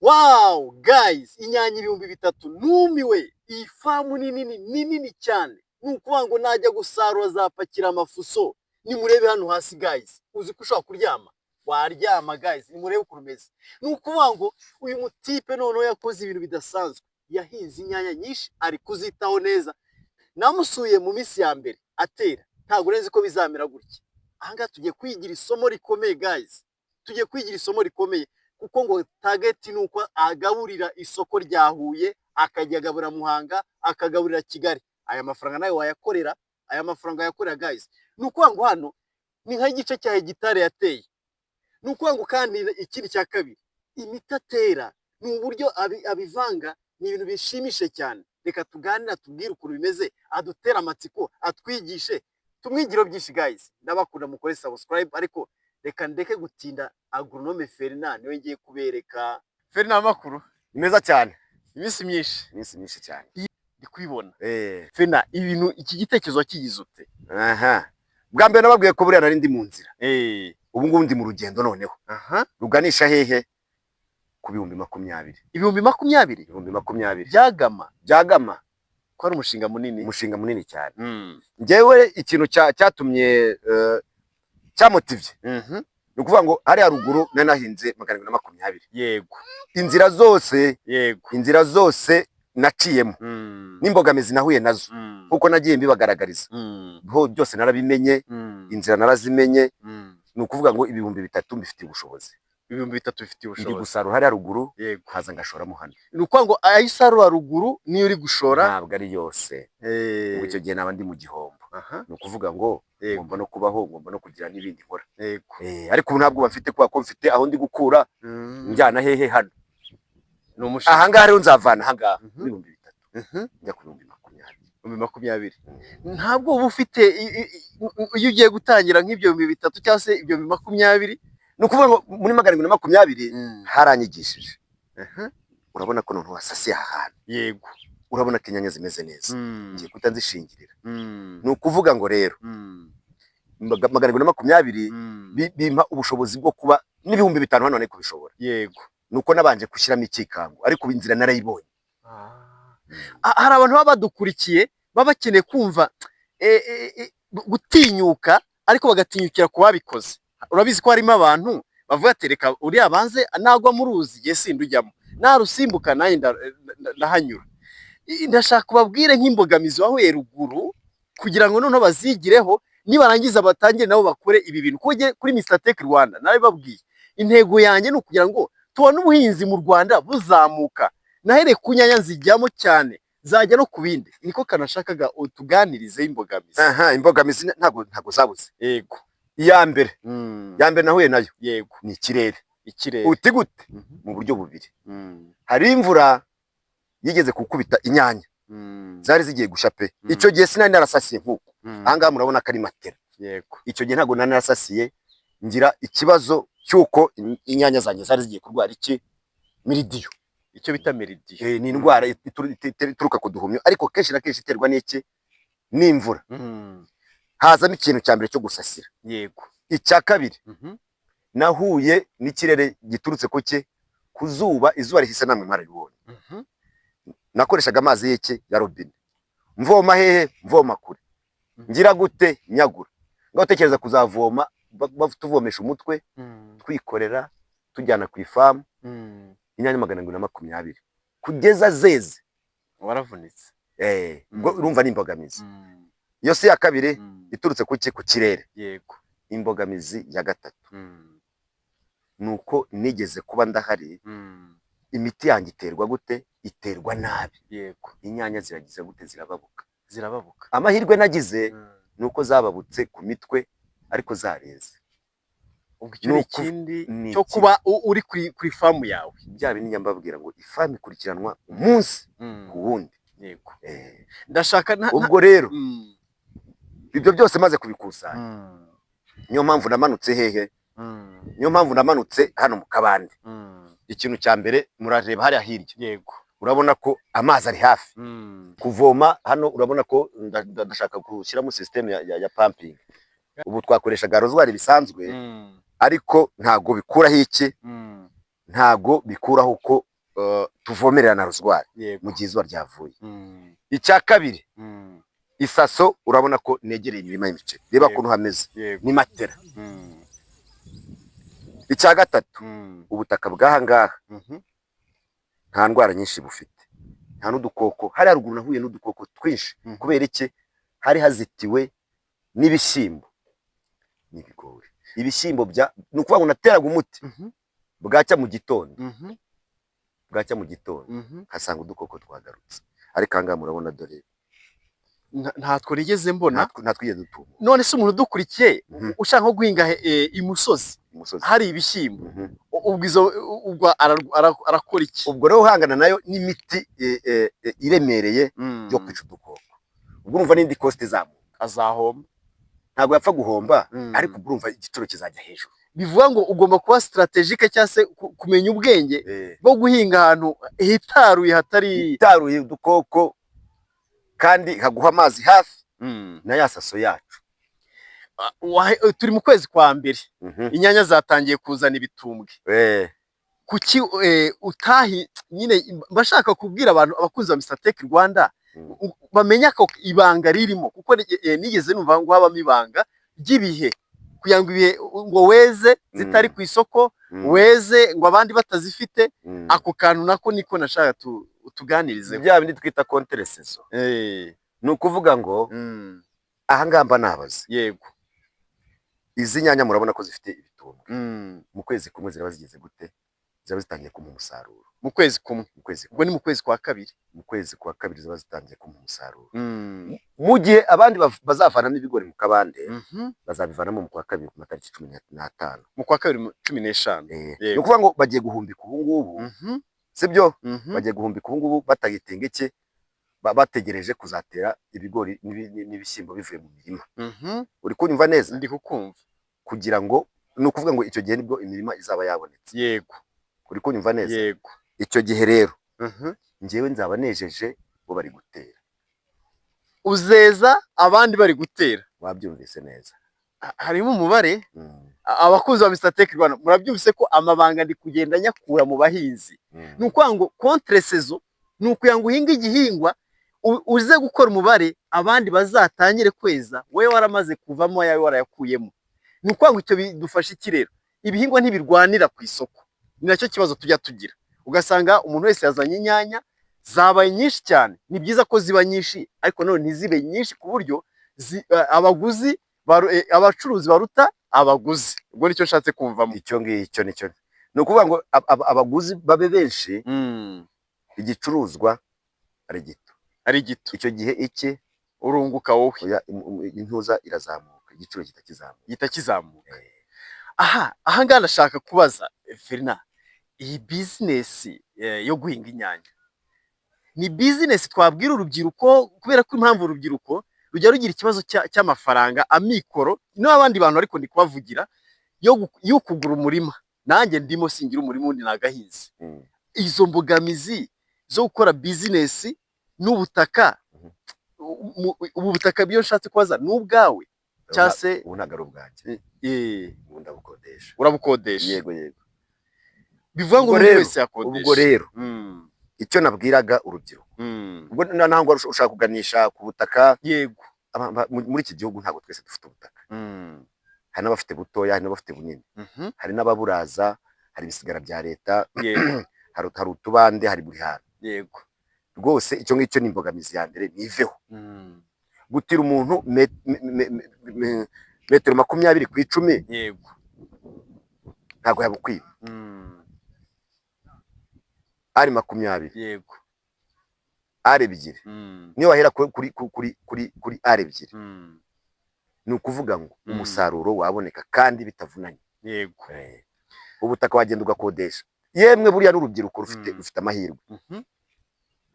Wow guys, inyanya ibihumbi bitatu numiwe. Iyi famu nini cyane. Nukuvuga ngo najya gusarura zapakira amafuso. Nimurebe hano hasi guys. Uzi ko ushaka kuryama? Waryama guys. Nimurebe ukuntu umeze. Nukuvuga ngo uyu mutipe noneho yakoze ibintu bidasanzwe. Yahinze inyanya nyinshi ari kuzitaho neza. Namusuye mu minsi ya mbere atera. Ntabwo nzi ko bizamera gutya. Ahangaha tugiye kwigira isomo rikomeye guys. Tugiye kwigira isomo rikomeye. Kuko ngo target nuko agaburira isoko rya Huye, akajya agabura Muhanga, akagaburira Kigali. Aya mafaranga nayo wayakorera, aya mafaranga yakorera guys. Nuko ngo hano ni nka igice cya hegitari yateye. Nuko ngo kandi ikindi cya kabiri, imitatera ni uburyo abivanga, ni ibintu bishimishe cyane. Reka tuganira tubwire ukuntu bimeze, adutera amatsiko, atwigishe, tumwigiro byinshi guys. Ndabakunda mukore subscribe, ariko reka ndeke gutinda. Agronome Ferdinand niwe ngiye kubereka. Ferdinand makuru meza cyane, iminsi myinshi cyane ndi kwibona. Ferdinand, ibintu iki gitekerezo kigize ute? Bwa mbere nababwiye ko buriya nari ndi mu nzira. Ubu ngubu ndi mu rugendo noneho. Ruganisha hehe? Ku 2020. 2020? 2020. Byagama. Ko ari umushinga munini cyane. Ngewe ikintu cyatumye cyamotivye. Nukuvuga ngo hari haruguru nanahinze 220. Yego. Inzira zose naciyemo. N'imbogamizi nahuye nazo. Kuko nagiye mbibagaragariza. Byose narabimenye, inzira narazimenye. Nukuvuga ngo 3000 mbifitiye ubushobozi. 3000 bifitiye ubushobozi. Ndi gusarura hari haruguru, haza ngashoramo hano. Nukuvuga ngo ayisarura ruguru niyo uri gushora? Ntabwo ari yose. Ubwo icyo gihe naba ndi mu gihombo. Nukuvuga ngo ngomba no kubaho, ngomba no kugira n'ibindi nkora. Ariko ubu ntabwo bafite kwa ko mfite aho ndi gukura njyana hehe hano. Ahangaha rero nzavana ahangaha 3000 njya ku 2020. Ntabwo ubu ufite iyo ugiye gutangira nk'ibyo 3000 cyangwa se ibyo 2020? Nukuvuga ngo muri 220 haranyigishije. Urabona ko none wasasiye ahantu. Yego. Urabona ko inyanya zimeze neza. Ngiye kutanzishingirira. Nukuvuga ngo rero 220 bimpa ubushobozi bwo kuba n'ibihumbi 5 hano none kubishobora. Yego. Nuko nabanje gushyiramo ikikango, ariko inzira narayibonye. Hari abantu baba badukurikiye baba bakeneye kumva gutinyuka, ariko bagatinyukira ku babikoze. Urabizi ko harimo abantu bavuga ati reka uri abanze nagwa mu ruzi ye sindujyamo, narusimbuka naye ndahanyura. Ndashaka kubabwire nk'imbogamizi wahuye ruguru kugira ngo noneho bazigireho, nibarangiza batangire nabo bakore ibi bintu. Kuri Mr Tech Rwanda nawe babwiye intego yanjye ni ukugira ngo tubone ubuhinzi mu Rwanda buzamuka. Nahere kunyanya nzijyamo cyane, zajya no kubindi. Niko kanashakaga utuganirize imbogamizi. Imbogamizi ntago zabuze. Yego. Ya mbere nahuye nayo. Yego. Ni ikirere. Uti gute? Mu buryo bubiri. Hari imvura yigeze kukubita inyanya. Zari zigiye gusha pe. Icyo gihe sinari narasasiye nkuko. Ahangaha murabona ko ari matera. Yego. Icyo gihe ntago narasasiye, ngira ikibazo cyuko inyanya zanjye zari zigiye kurwara iki? Miridiyo. Icyo bita miridiyo. Ni indwara ituruka ku duhumyo, ariko kenshi na kenshi iterwa n'iki? N'imvura. Hazamo ikintu cya mbere cyo gusasira. Yego. Icya kabiri, nahuye n'ikirere giturutse ku zuba. Izuba rihise namwe mwarabibonye. Nakoreshaga amazi y'iki? Ya robine. Mvoma hehe? Mvoma kure. Ngira gute? Nyagura. Ngaho tekereza kuzavoma tuvomesha umutwe, twikorera tujyana ku ifamu. Inyanya 220 kugeza zeze. Waravunitse. Ubwo urumva ni imbogamizi. Iyo si ya kabiri iturutse ku kirere. Yego. Imbogamizi ya gatatu nuko nigeze kuba ndahari. Imiti yanjye iterwa gute? Iterwa nabi. Yego. Inyanya ziragize gute? Zirababuka. Amahirwe nagize nuko zababutse ku mitwe, ariko zareze. Ubwo ikindi cyo kuba uri kuri famu yawe. Bya bindi nyambabwira ngo ifamu ikurikiranwa umunsi ku wundi. Yego. Ndashaka ubwo rero ibyo byose maze kubikusanya, niyo mpamvu namanutse hehe? Niyo mpamvu namanutse hano mu kabande. Ikintu cya mbere murareba hariya hirya. Yego. Urabona ko amazi ari hafi. Kuvoma hano urabona ko ndashaka gushyiramo system ya pumping. Ubu twakoreshaga rozwari bisanzwe, ariko ntago bikuraho iki? Ntago bikuraho ko tuvomerera na rozwari yego mu gihe izuba ryavuye. Mm, Icya kabiri, mm, isaso urabona ko negereye imirima y'imiceri, reba Yego. ukuntu hameze, yego ni matera. Mm, Icya gatatu, mm, ubutaka bw'aha ngaha mhm, nta ndwara nyinshi bufite, nta n'udukoko. Hari haruguru nahuye n'udukoko twinshi. Mhm. Kubera iki? Hari hazitiwe n'ibishyimbo n'ibigori. Ibishyimbo ni ukuvuga ngo nateraga umuti, mhm, bwacya mu gitondo, mhm, bwacya mu gitondo mhm. hasanga udukoko twagarutse. Ariko aha ngaha murabona, dore Ntatwo rigeze mbona. nta twigeze dutuma. None se umuntu udukurikiye Mhm. ushaka nko guhinga imusozi Umusozi. hari ibishyimbo, Mhm. ubwo arakora iki? Ubwo rero uhangana nayo n'imiti iremereye Mm, yo kwica udukoko. Ubwo urumva n'indi cost izamuka, azahomba. ntabwo yapfa guhomba. Mm. Ariko ubwo urumva igiciro kizajya hejuru. Bivuga ngo ugomba kuba strategique cyangwa se kumenya ubwenge Eh, bwo guhinga ahantu hitaruye hatari itaruye udukoko kandi haguha amazi hafi Mm. na ya saso yacu. Turi mu kwezi kwa mbere, Mhm. inyanya zatangiye kuzana ibitumbwe. Kuki nyine bashaka kubwira abantu abakunzi ba Mr Tech Rwanda bamenya ko ibanga ririmo, kuko nigeze numva ngo habamo ibanga ry'ibihe, kugira ngo ibihe ngo weze zitari ku isoko, weze ngo abandi batazifite. Ako kantu nako niko nashaka tuganirize. Bya bindi twita konteresezo. Ni ukuvuga ngo aha ngaha mba nabaze, yego izi nyanya murabona ko zifite ibitumbwe. Mu kwezi kumwe ziraba zigeze gute? Ziraba zitangiye kumuha umusaruro. mu kwezi kumwe, Mu kwezi ubwo ni mu kwezi kwa kabiri. Mu kwezi kwa kabiri ziba zitangiye kumuha umusaruro. Mu gihe abandi bazavanamo ibigori mu kabande, bazabivanamo mu kwa kabiri ku matariki 15. Mu kwa kabiri 15. Ni ukuvuga ngo bagiye guhumbika ubu ngubu, sibyo? Bagiye guhumbika ubu ngubu batagitinga iki, bategereje kuzatera ibigori n'ibishyimbo bivuye mu mirima. Uri kunyumva neza? Ndi kukumva. Kugira ngo, ni ukuvuga ngo icyo gihe nibwo imirima izaba yabonetse. Yego. Uri kunyumva neza? Yego. Icyo gihe rero njyewe nzaba nejeje bo bari gutera. Uzeza abandi bari gutera. Wabyumvise neza? Harimo umubare. Abakunzi ba Mr Tech Rwanda murabyumvise ko amabanga ndi kugenda nyakura mu bahinzi. Ni ukuvuga ngo contre saison, ni ukugira ngo uhinge igihingwa uze gukora umubare, abandi bazatangire kweza, wowe waramaze kuvamo yawe warayakuyemo. Ni ukuvuga ngo icyo bidufasha iki rero? Ibihingwa ntibirwanira ku isoko. Ni nacyo kibazo tujya tugira. Ugasanga umuntu wese yazanye inyanya zabaye nyinshi cyane. Ni byiza ko ziba nyinshi, ariko none ntizibe nyinshi ku buryo abaguzi abacuruzi baruta abaguzi. Ubwo nicyo nshatse kumvamo. Icyo ngicyo nicyo. Ni ukuvuga ngo abaguzi babe benshi, igicuruzwa ari gito. Ari gito. Icyo gihe iki urunguka wowe. Intuza irazamuka, igiciro kitakizamuka. Aha ngaha ndashaka kubaza Ferina, iyi business yo guhinga inyanya ni business twabwira urubyiruko, kubera ko impamvu urubyiruko rujya rugira ikibazo cy'amafaranga, amikoro n'abandi bantu, ariko ndi kubavugira yo kugura umurima. Nanjye ndimo singira umurima undi nagahinze. Izo mbogamizi zo gukora business n'ubutaka, ubu butaka byo nshatse kubaza n'ubwawe cyase ubu ntago ari ubwanjye. Ubu ndabukodesha. Urabukodesha? Yego yego. Bivuga ngo umuntu wese yakodesha. Ubwo rero icyo nabwiraga urubyiruko, ubwo ntabwo ushaka kuganisha ku butaka. Yego. Muri iki gihugu ntabwo twese dufite ubutaka. Hari n'abafite butoya, hari n'abafite bunini, hari n'ababuraza, hari ibisigara bya leta, hari utubande, hari buri hantu. Yego. Rwose icyo ngicyo ni imbogamizi ya mbere, niveho. Gutira umuntu metero 20 ku 10. Yego. Ntabwo yabukwiba. Ari 20. Yego. Ari 2. Niyo wahera kuri ari 2. Ni ukuvuga ngo umusaruro waboneka kandi bitavunanye. Yego. Ubutaka wagenda ugakodesha. Yemwe buriya n'urubyiruko rufite amahirwe.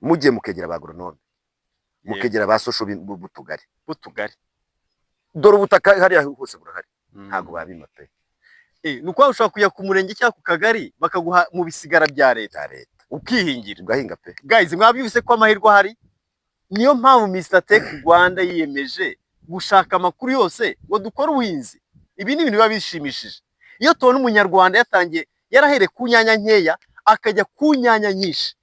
Mujye mukegera abagronome, mukegera basosho b'utugari. Dore ubutaka hariya hose burahari. Ntabwo babima pe. Nuko ushaka kujya ku murenge cyangwa ku kagari bakaguha mu bisigara bya leta, ukihingira ugahinga pe. Guys, mwabyumvise ko amahirwe ahari. Niyo mpamvu Mr Tech Rwanda yiyemeje gushaka amakuru yose ngo dukore ubuhinzi. Ibi ni ibintu biba bishimishije. Iyo tubona umunyarwanda yatangiye yarahereye ku nyanya nkeya akajya ku nyanya nyinshi,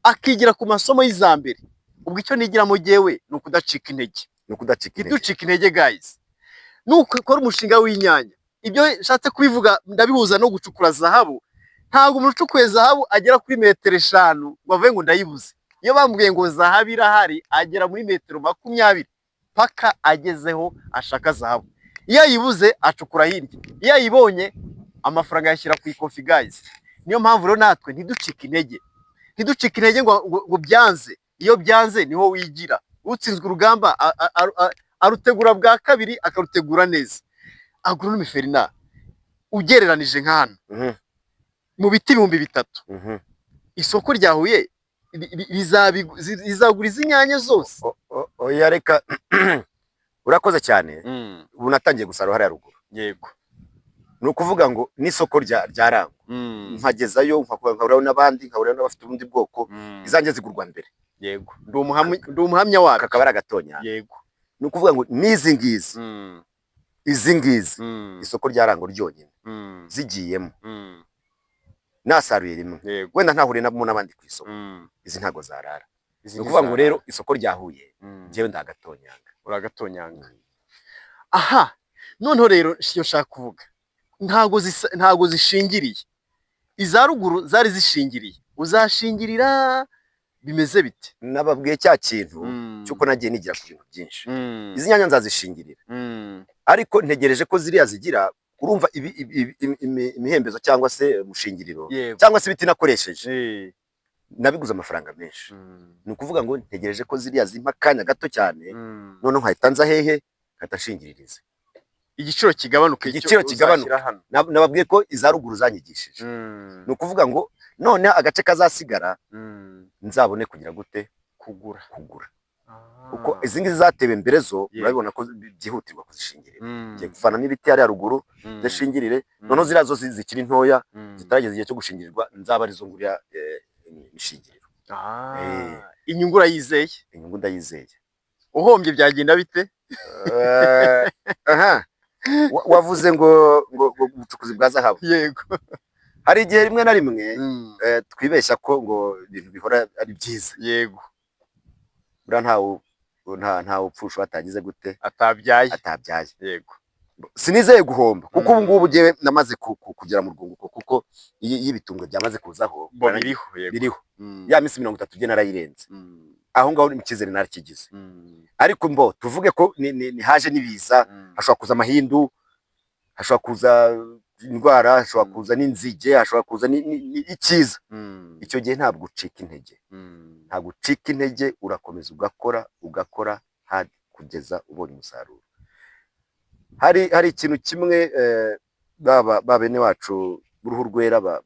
akigira ku masomo y'izambere. Ubwo icyo nigiramo jyewe ni ukudacika intege. ni ukudacika intege. Ntiducike intege guys. Nukora umushinga w'inyanya, ibyo nshatse kubivuga ndabihuza no gucukura zahabu. Ntabwo umuntu ucukuye zahabu agera kuri metero 5 ngo avuge ngo ndayibuze. Iyo bambwiye ngo zahabu irahari, agera muri metero 20 paka agezeho ashaka zahabu. Iyo ayibuze acukura hirya, iyo ayibonye amafaranga yashyira ku ikofi guys. Niyo mpamvu rero natwe ntiducike intege. Ntiducike intege ngo byanze. Iyo byanze niho wigira. Utsinzwe urugamba arutegura bwa kabiri akarutegura neza. Agronome Ferina, ugereranije nka hano mu biti 3,000 isoko rya Huye rizagura izi nyanya zose. Oya reka urakoze cyane. Ubu natangiye gusarura hariya ruguru. Yego. Ni ukuvuga ngo n'isoko rya Rango nkagezayo nkahuriraho n'abandi, nkahuriraho n'abafite ubundi bwoko, izanjye zigurwa mbere. Yego. Ndi umuhamya wako. Kakaba ari agatonya. Yego. Ni ukuvuga ngo n'izi ngizi izi ngizi isoko rya Rango ryonyine zigiyemo nasaruye rimwe, wenda ntahure n'abandi ku isoko, izi ntago zarara. Ni ukuvuga ngo rero isoko rya Huye njyewe ndagatonyanga. Uragatonyanga. Aha, noneho rero iyo nshaka kuvuga ntago zishingiriye. Iza ruguru zari zishingiriye, uzashingirira bimeze bite? Nababwiye cya kintu cyuko nagiye nigira ku bintu byinshi. Izi nyanya nzazishingirira, ariko ntegereje ko ziriya zigira, urumva imihembezo cyangwa se umushingiriro cyangwa se ibiti nakoresheje nabiguze amafaranga menshi. Ni ukuvuga ngo ntegereje ko ziriya zimpa akanya gato cyane, noneho nkahita nza hehe nkahita nshingiririza, igiciro kigabanuka. Nababwiye ko iza ruguru zanyigishije. Ni ukuvuga ngo none agace kazasigara nzabone kugira gute kugura. Uko izi ngizi zatewe mbere zo urabibona ko byihutirwa kuzishingirira. Ngiye gufanamo ibiti hariya ruguru zishingirire, noneho ziriya zo zikiri ntoya zitarageza igihe cyo gushingirirwa, nzaba arizo ngurira imishingiriro. Inyungu urayizeye? Inyungu ndayizeye. Uhombye byagenda bite? Wavuze ngo ubucukuzi bwa zahabu. Yego. Hari igihe rimwe na rimwe twibeshya ko ngo ibintu bihora ari byiza. Yego. Bura nta upfusha atagize gute atabyaye. Yego. Sinizeye guhomba kuko ubu ngubu giye namaze kugera mu rwunguko, kuko y'ibitumbwe byamaze kuzaho biriho ya minsi 30 gena narayirenze. Aho ngaho imikizere narakigize. Ariko mbo tuvuge ko ni haje nibiza, hashobora kuza amahindu, hashobora kuza indwara, hashobora kuza n'inzige, hashobora kuza ikiza. Icyo gihe ntabwo ucika intege. Ntabwo ucika intege, urakomeza ugakora hadi kugeza ubonye umusaruro. Hari ikintu kimwe baba bene wacu b'uruhu rwera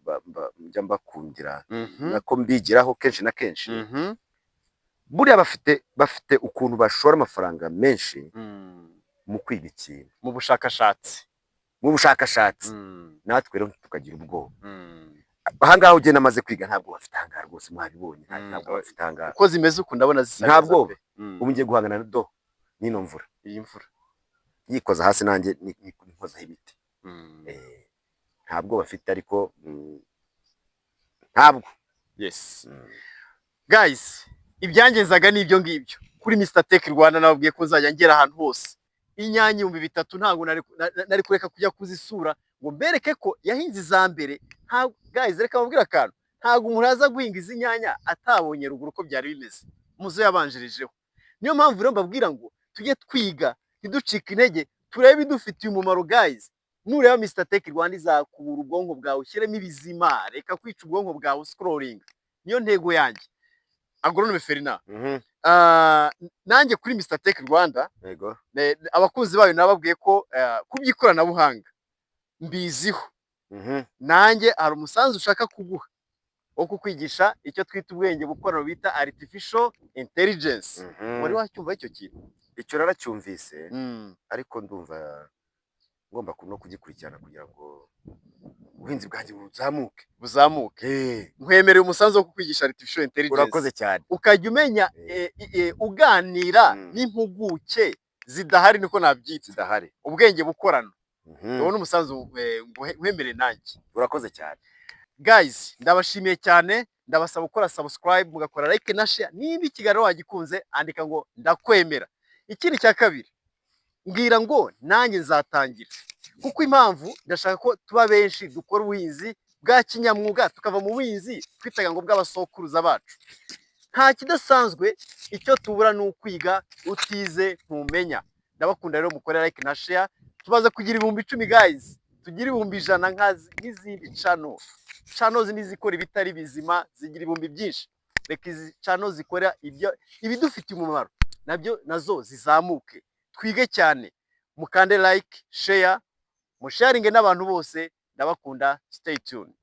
njya mbakundira nako mbigiraho kenshi na kenshi. Buriya bafite ukuntu bashora amafaranga menshi mu kwiga ikintu, mu bushakashatsi. Natwe rero tukagira ubwoba. Ahangaho ugenda amaze kwiga ntabwo bafite ahangaha rwose, mwabibonye ntabwo bafite ahangaha uko zimeze uko ndabona zisa ntabwo. Ubu ngiye guhangana n'ino mvura, iyi mvura yikoza hasi nanjye nikozaho ibiti. Ntabwo bafite, ariko ntabwo. Yes guys, ibyangenzaga n'ibyo ngibyo kuri Mr Tech Rwanda. Nababwiye ko nzajya ngera ahantu hose. Inyanya 3,000 ntabwo nari kureka kujya kuzisura ngo mbereke ko yahinze izambere. Guys, reka mubwira akantu, ntabwo umuntu aza guhinga izi nyanya atabonye ruguru ko byari bimeze muzo yabanjirijeho. Niyo mpamvu rero mbabwira ngo tujye twiga, ntiducike intege, turebe idufitiye umumaro. Guys, nureba Mr Tech Rwanda izakubura ubwonko bwawe, ushyiremo ibizima, reka kwica ubwonko bwawe scrolling. Niyo ntego yanjye. Agronome Ferina, nanjye kuri Mr Tech Rwanda, yego, abakunzi bayo nababwiye ko kubyikoranabuhanga mbiziho. Nanjye hari umusanzu ushaka kuguha wo kukwigisha icyo twita ubwenge bukorano bita artificial intelligence. Wari wacyumva icyo kintu? Icyo naracyumvise, ariko ndumva ngomba no kugikurikirana kugira ngo ubuhinzi bwanjye buzamuke. Nkwemereye umusanzu wo kukwigisha artificial intelligence. Urakoze cyane. Ukajya umenya uganira n'impuguke zidahari, niko nabyita, zidahari, ubwenge bukorano. Ubona umusanzu nkwemereye nanjye. Urakoze cyane. guys, ndabashimiye cyane, ndabasaba gukora subscribe, mugakora like na share. Niba ikiganiro wagikunze andika ngo ndakwemera. Ikindi cya kabiri, mbwira ngo nanjye nzatangira, kuko impamvu ndashaka ko tuba benshi dukora ubuhinzi bwa kinyamwuga, tukava mu buhinzi twitaga ngo bw'abasokuruza bacu. Nta kidasanzwe, icyo tubura ni ukwiga, utize ntumenya. Ndabakunda rero, mukore like na share, tubaze kugira 10,000 guys, tugira 100,000 nk'izindi channel nizikora ibitari bizima zigira 1000 byinshi. Reka izi channel zikora ibidufitiye umumaro nabyo nazo zizamuke, twige cyane. Mukande like, share, musharinge n'abantu bose. Ndabakunda, stay tuned.